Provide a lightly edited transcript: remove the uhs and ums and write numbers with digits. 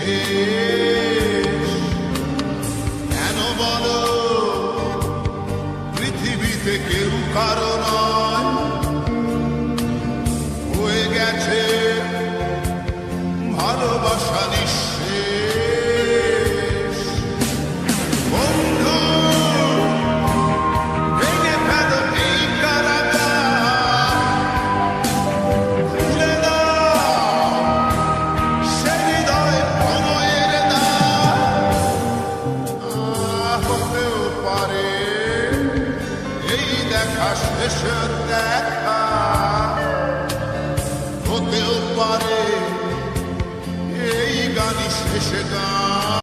শেষ। কেন বলো পৃথিবীতে কেউ কারো নয়, হয়ে গেছে ভালোবাসা নিঃশেষ। বন্ধু ভেঙে ফেলো এই কারাগার, খুলে দাও সে হৃদয় প্রণয়ের দ্বার। হতেও পারে এই দেখা শেষের দেখা।